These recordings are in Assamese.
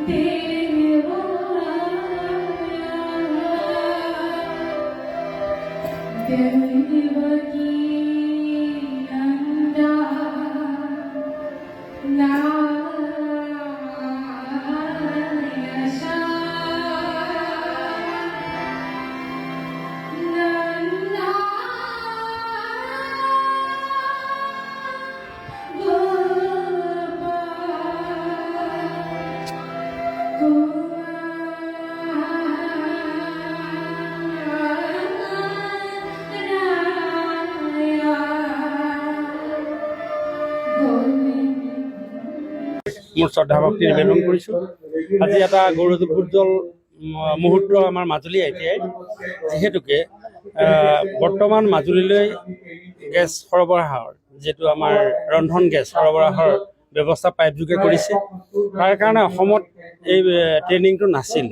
মোৰ শ্ৰদ্ধা ভক্তি নিবেদন কৰিছোঁ। আজি এটা গৌৰৱোজ্জ্বল মুহূৰ্ত আমাৰ মাজুলী আইটিআই যিহেতুকে বৰ্তমান মাজুলীলৈ গেছ সৰবৰাহৰ যিটো আমাৰ ৰন্ধন গেছ সৰবৰাহৰ ব্যৱস্থা পাইপযোগে কৰিছে। তাৰ কাৰণে অসমত এই ট্ৰেইনিংটো নাছিল।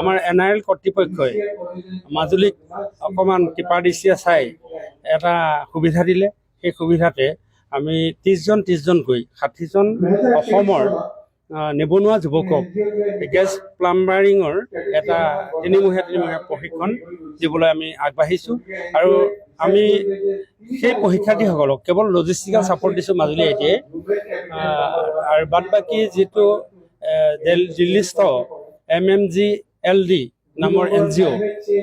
আমাৰ NRL কৰ্তৃপক্ষই মাজুলীক অকণমান টিপা দৃষ্টিৰে চাই এটা সুবিধা দিলে। সেই সুবিধাতে আমি 30জনকৈ 60জন অসমৰ নিবনুৱা যুৱকক গেছ প্লাম্বাৰিঙৰ এটা তিনিমহীয়া প্ৰশিক্ষণ দিবলৈ আমি আগবাঢ়িছোঁ। আৰু আমি সেই প্ৰশিক্ষাৰ্থীসকলক কেৱল লজিষ্টিকেল ছাপৰ্ট দিছোঁ মাজুলী আইটিআই, আৰু বাদ বাকী যিটো দিল্লীস্থ MMGLD নামৰ NGO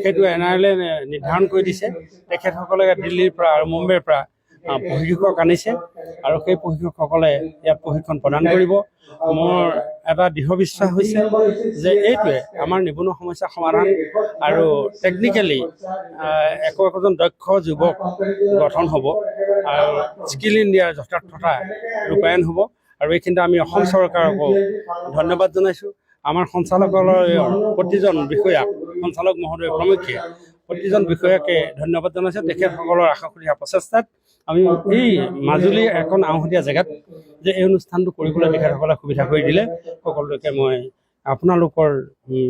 সেইটো NRL নিৰ্ধাৰণ কৰি দিছে। তেখেতসকলে দিল্লীৰ পৰা আৰু মুম্বাইৰ পৰা প্ৰশিক্ষক আনিছে আৰু সেই প্ৰশিক্ষকসকলে ইয়াত প্ৰশিক্ষণ প্ৰদান কৰিব। মোৰ এটা দৃঢ় বিশ্বাস হৈছে যে এইটোৱে আমাৰ নিবনুৱা সমস্যা সমাধান আৰু টেকনিকেলি একোজন দক্ষ যুৱক গঠন হ'ব আৰু স্কিল ইণ্ডিয়াৰ যথাৰ্থতা ৰূপায়ণ হ'ব। আৰু এইখিনিতে আমি অসম চৰকাৰকো ধন্যবাদ জনাইছোঁ। আমাৰ সঞ্চালকালয়ৰ প্ৰতিজন বিষয়াক, সঞ্চালক মহোদয় প্ৰমুখ্যে প্ৰতিজন বিষয়াকে ধন্যবাদ জনাইছোঁ। তেখেতসকলৰ আশাসুৰীয়া প্ৰচেষ্টাত আমি এই মাজুলীৰ এখন আউহতীয়া জেগাত যে এই অনুষ্ঠানটো কৰিবলৈ তেখেতসকলে সুবিধা কৰি দিলে, সকলোকে মই আপোনালোকৰ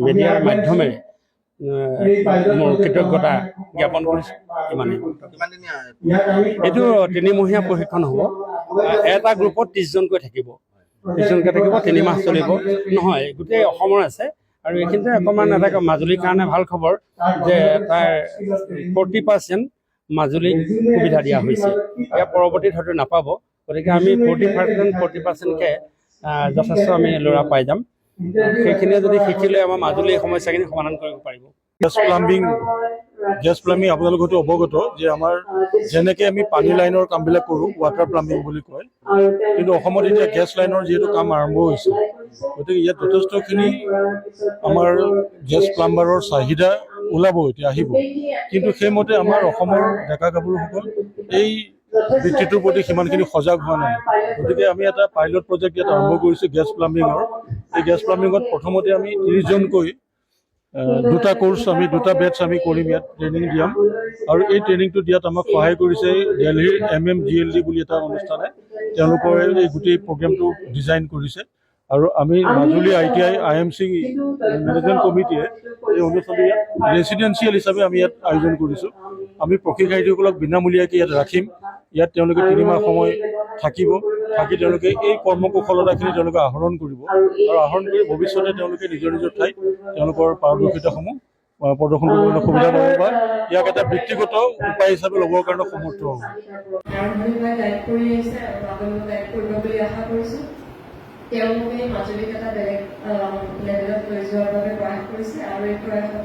মিডিয়াৰ মাধ্যমেৰে মোৰ কৃতজ্ঞতা জ্ঞাপন কৰিছোঁ। ইমানেই। এইটো তিনিমহীয়া প্ৰশিক্ষণ হ'ব। এটা গ্ৰুপত 30জনকৈ থাকিব, 3 মাহ চলিব। নহয়, গোটেই অসমৰ আছে। আৰু এইখিনিতে অকণমান এটা মাজুলীৰ কাৰণে ভাল খবৰ যে তাৰ 40% মাজুলীক সুবিধা দিয়া হৈছে। ইয়াৰ পৰৱৰ্তীত হয়তো নাপাব। গতিকে আমি 40%কে যথেষ্ট আমি ল'ৰা পাই যাম। সেইখিনিয়ে যদি শিকিলে আমাৰ মাজুলীৰ সমস্যাখিনি সমাধান কৰিব পাৰিব। গেছ প্লাম্বিং আপোনালোক হয়তো অৱগত যে আমাৰ যেনেকৈ আমি পানী লাইনৰ কামবিলাক কৰোঁ, ৱাটাৰ প্লাম্বিং বুলি কয়, কিন্তু অসমত এতিয়া গেছ লাইনৰ যিহেতু কাম আৰম্ভ হৈছে, গতিকে ইয়াত যথেষ্টখিনি আমাৰ গেছ প্লাম্বাৰৰ চাহিদা ওলাব, এতিয়া আহিব। কিন্তু সেইমতে আমাৰ অসমৰ ডেকা গাভৰুসকল এই বৃত্তিটোৰ প্ৰতি সিমানখিনি সজাগ হোৱা নাই। গতিকে আমি এটা পাইলট প্ৰজেক্ট ইয়াত আৰম্ভ কৰিছোঁ গেছ প্লাম্বিঙৰ। এই গেছ প্লাম্বিঙত প্ৰথমতে আমি 30জনকৈ 2টা কোৰ্চ আমি 2টা বেটছ আমি কৰিম, ইয়াত ট্ৰেইনিং দিয়াম। আৰু এই ট্ৰেইনিংটো দিয়াত আমাক সহায় কৰিছে দিল্লীৰ MMGLD বুলি এটা অনুষ্ঠানে। তেওঁলোকৰ এই গোটেই প্ৰগ্ৰেমটো ডিজাইন কৰিছে। আৰু আমি মাজুলী ITI IMC মেনেজমেণ্ট কমিটিয়ে এই অনুষ্ঠানটো ইয়াত ৰেচিডেঞ্চিয়েল হিচাপে আমি ইয়াত আয়োজন কৰিছোঁ। আমি প্ৰশিক্ষাৰ্থীসকলক বিনামূলীয়াকৈ ইয়াত ৰাখিম। ইয়াত তেওঁলোকে 3 মাহ সময় থাকিব, থাকি তেওঁলোকে এই কৰ্মকুশলতাখিনি তেওঁলোকে আহৰণ কৰিব। আৰু আহৰণ কৰি ভৱিষ্যতে তেওঁলোকে নিজৰ নিজৰ ঠাইত তেওঁলোকৰ পাৰদৰ্শিতাসমূহ প্ৰদৰ্শন কৰিবলৈ সুবিধা পাব বা ইয়াক এটা ব্যক্তিগত উপায় হিচাপে ল'বৰ কাৰণে সমৰ্থ হ'ব। তেওঁলোকে মাজুলীক এটা বেলেগ লেভেলত লৈ যোৱাৰ বাবে প্ৰয়াস কৰিছে আৰু এই প্ৰয়াসত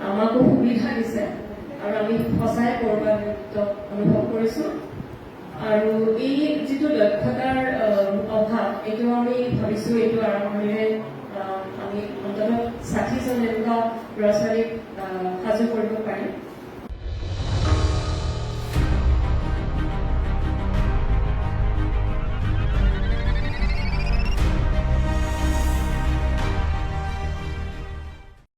আমাকো সুবিধা দিছে আৰু আমি সঁচাই গৌৰৱান্বিত অনুভৱ কৰিছোঁ। আৰু এই যিটো দক্ষতাৰ অভাৱ, এইটো আমি ভাবিছোঁ এইটো আৰম্ভণিৰে আমি অন্ততঃ 60জন এনেকুৱা ল'ৰা ছোৱালীক সাজু কৰিব পাৰিম।